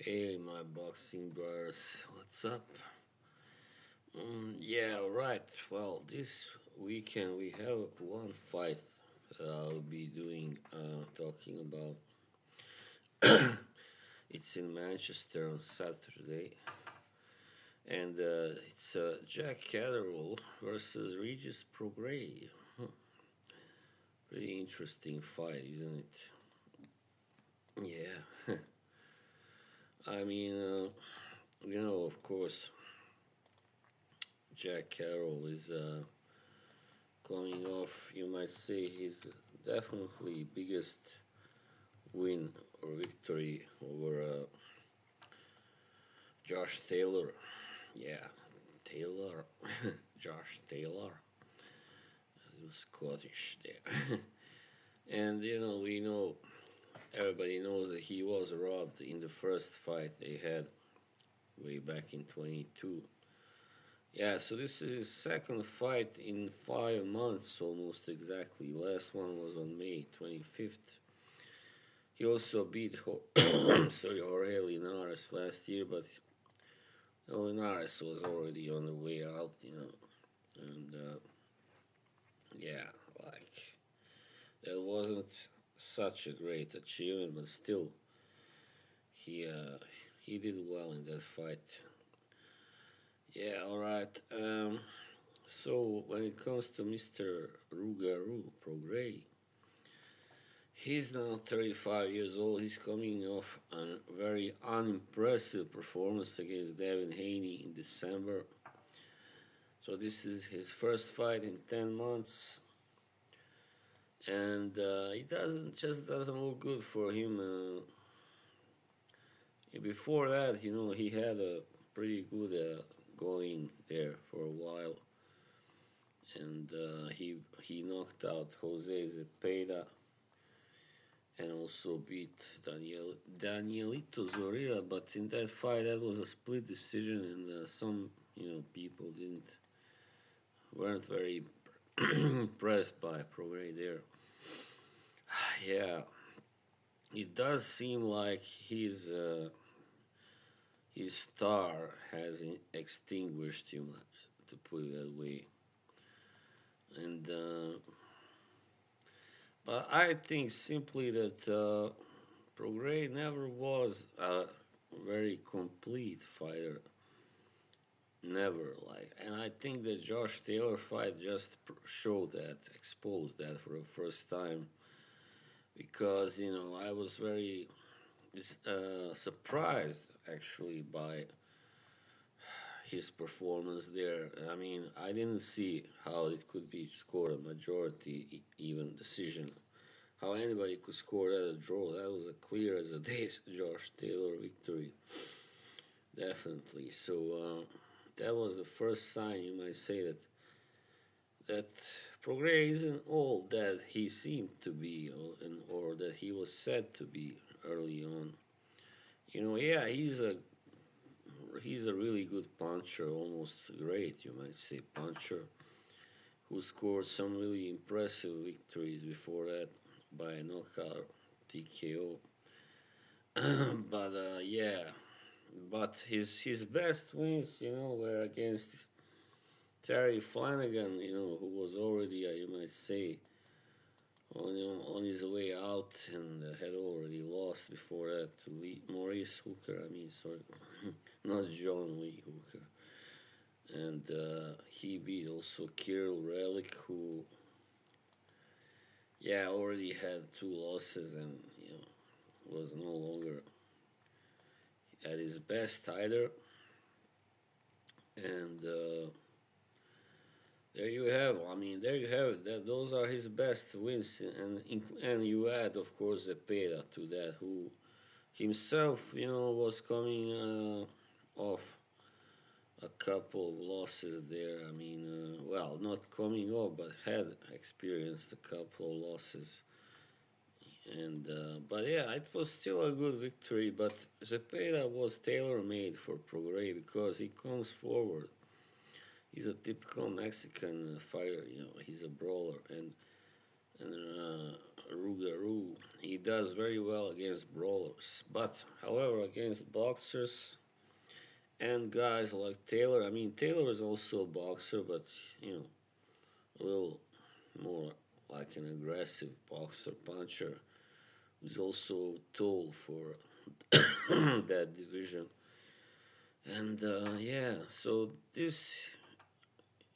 Hey, my boxing brothers, what's up? Yeah, right. Well, this weekend we have one fight I'll be talking about. It's in Manchester on Saturday, and it's Jack Caterall versus Regis Prograis. Pretty interesting fight, isn't it? Yeah. I mean, of course, Jack Carroll is coming off, you might say, his definitely biggest win or victory over Josh Taylor. Yeah, Taylor, Josh Taylor, a little Scottish there. And we know, everybody knows that he was robbed in the first fight they had way back in 22. Yeah, so this is his second fight in 5 months, almost exactly. Last one was on May 25th. He also beat Jorge Linares last year, but Linares was already on the way out. And yeah, like that wasn't such a great achievement, but still, he uh, he did well in that fight. Yeah, all right. So when it comes to Mr. Rugaru Prograis, he's now 35 years old. He's coming off a very unimpressive performance against Devin Haney in December. So this is his first fight in 10 months, and it doesn't look good for him. Before that, he had a pretty good going there for a while, and he knocked out Jose Zepeda and also beat Danielito Zorilla. But in that fight, that was a split decision, and some people weren't very impressed by Prograis there. Yeah, it does seem like his star has extinguished, to put it that way, and. But I think simply that Prograis never was a very complete fighter. Never, and I think the Josh Taylor fight just showed that, exposed that for the first time, because I was very surprised actually by his performance there. I mean, I didn't see how it could be scored a majority, even decision. How anybody could score that a draw. That was a clear as a day Josh Taylor victory. Definitely. So that was the first sign, you might say, that Prograis isn't all that he seemed to be, or that he was said to be early on. Yeah, he's a really good puncher, almost great, you might say, puncher, who scored some really impressive victories before that by knockout TKO. But yeah, but his best wins, were against Terry Flanagan, who was already, you might say, on his way out and had already lost before that to Maurice Hooker. I mean, sorry, not John Lee Hooker. And he beat also Kirill Relic, who, yeah, already had two losses and was no longer at his best either. And there you have. I mean, there you have it. Those are his best wins, and you add, of course, Zepeda to that, who himself, was coming off a couple of losses there. I mean, well, not coming off, but had experienced a couple of losses. And but yeah, it was still a good victory. But Zepeda was tailor made for Prograis because he comes forward. He's a typical Mexican fighter. He's a brawler, and Rougarou. He does very well against brawlers, but however, against boxers and guys like Taylor, I mean, Taylor is also a boxer, but you know, a little more like an aggressive boxer puncher who's also tall for that division. And yeah, so this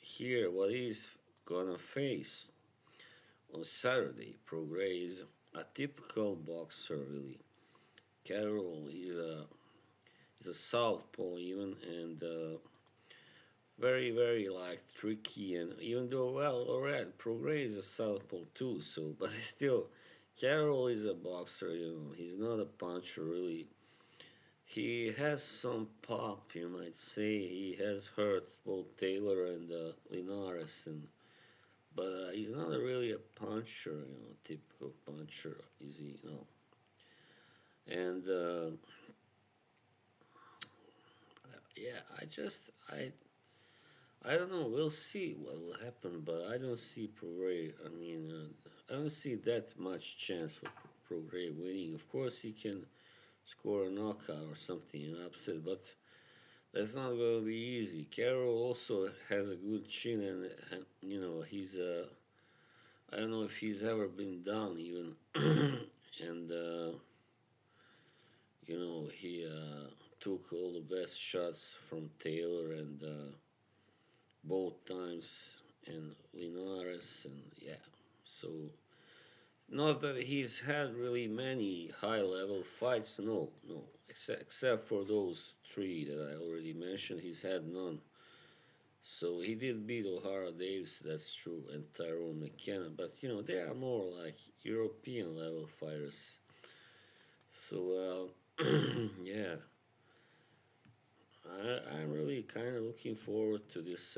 here, what he's gonna face on Saturday, Prograis is a typical boxer, really. Caterall is a southpaw even, and very very like tricky. And even though, well, alright, Prograis is a southpaw too, so but still, Caterall is a boxer. You know, he's not a puncher really. He has some pop, you might say. He has hurt both Taylor and Linares, and but he's not really a puncher, you know, typical puncher, is he? No. And yeah, I don't know. We'll see what will happen, but I don't see Prograis. I mean, I don't see that much chance for Prograis winning. Of course, he can score a knockout or something, an upset, but that's not going to be easy. Carroll also has a good chin, and you know he's I don't know if he's ever been down even, and you know he took all the best shots from Taylor and both times and Linares, and yeah, so not that he's had really many high level fights, no, no, except for those three that I already mentioned, he's had none. So he did beat O'Hara Davis, that's true, and Tyrone McKenna, but you know, they are more like European level fighters. So, yeah, I'm really kind of looking forward to this.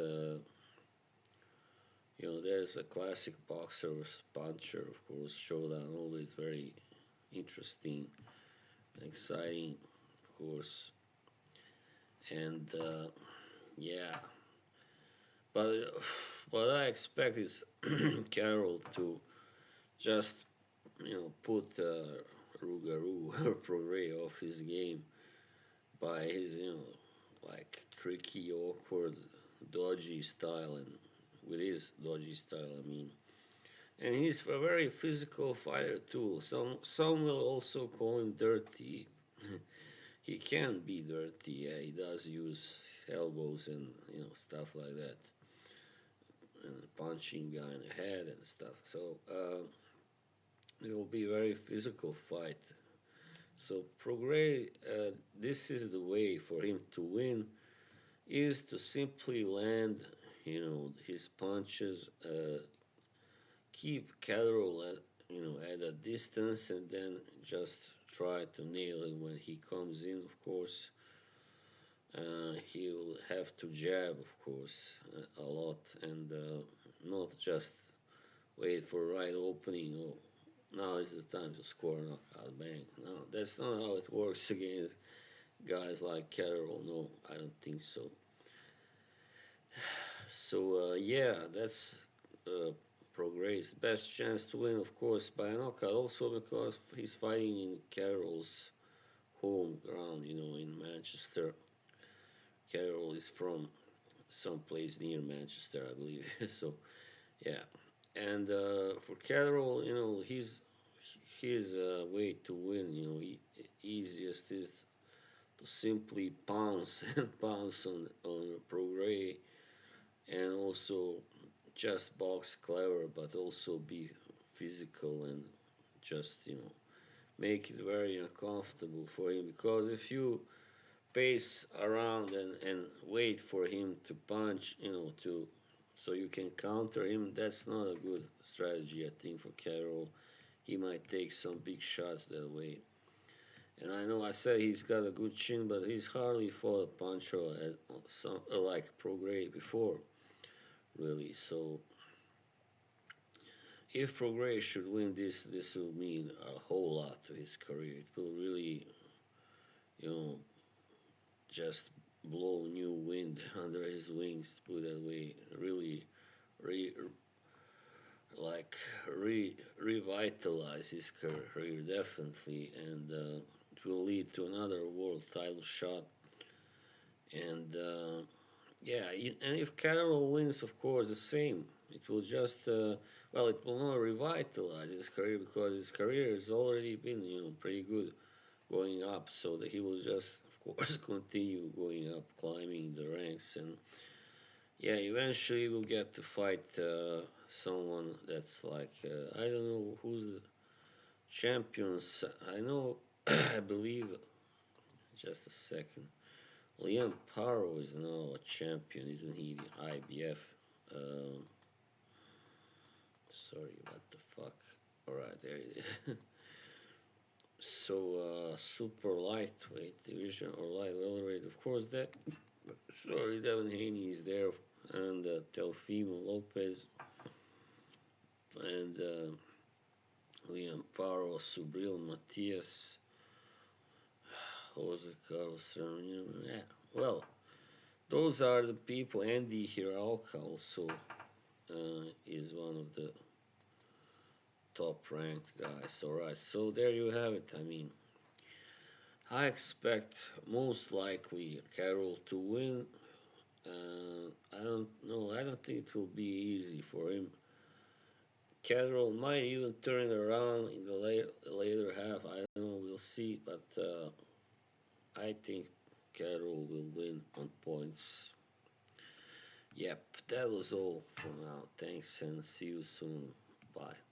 You know, there's a classic boxer with puncher, of course, showdown, always very interesting and exciting, of course. And yeah, but what I expect is Carroll to just, you know, put Rougarou or Prograis off his game by his, you know, like tricky, awkward, dodgy style, and with his dodgy style, I mean. And he's a very physical fighter too. Some will also call him dirty. He can be dirty. Yeah, he does use elbows and you know stuff like that, and punching guy in the head and stuff. So it will be a very physical fight. So Prograis, this is the way for him to win is to simply land, you know, his punches, keep Caterall at, you know, at a distance, and then just try to nail him when he comes in. Of course, he will have to jab, of course, a lot, and not just wait for right opening. Oh, now is the time to score a knockout, bang. No, that's not how it works against guys like Caterall. No, I don't think so. So yeah, that's uh, Prograis' best chance to win, of course, by a knockout. Also because he's fighting in Carroll's home ground, you know, in Manchester. Caterall is from some place near Manchester, I believe. So yeah, and for Caterall, you know, his way to win, you know, easiest is to simply pounce and pounce on Prograis, and also just box clever, but also be physical and just, you know, make it very uncomfortable for him. Because if you pace around and wait for him to punch, you know, to so you can counter him, that's not a good strategy, I think, for Carroll. He might take some big shots that way. And I know I said he's got a good chin, but he's hardly fought a puncher at some like Prograis before, really. So if Prograis should win this, this will mean a whole lot to his career. It will really, you know, just blow new wind under his wings, put it that way. Really, like revitalize his career definitely, and it will lead to another world title shot. And yeah, and if Caterall wins, of course, the same. It will just well, it will not revitalize his career because his career has already been pretty good going up. So that he will just, of course, continue going up, climbing the ranks, and yeah, eventually we'll get to fight someone that's like I don't know who's the champions. I know, I believe. Just a second. Liam Paro is now a champion, isn't he? The IBF. Um, Sorry, what the fuck? All right, there it is. So super lightweight division or light welterweight, of course. That sorry, Devin Haney is there, and Teofimo Lopez and Liam Paro, Subril Matias, Jose Carlos. Yeah, well, those are the people. Andy Hiralka also is one of the top ranked guys. Alright, so there you have it. I mean, I expect most likely Carroll to win. I don't know. I don't think it will be easy for him. Caterall might even turn it around in the later half. I don't know. We'll see. But I think Caterall will win on points. Yep, that was all for now. Thanks and see you soon. Bye.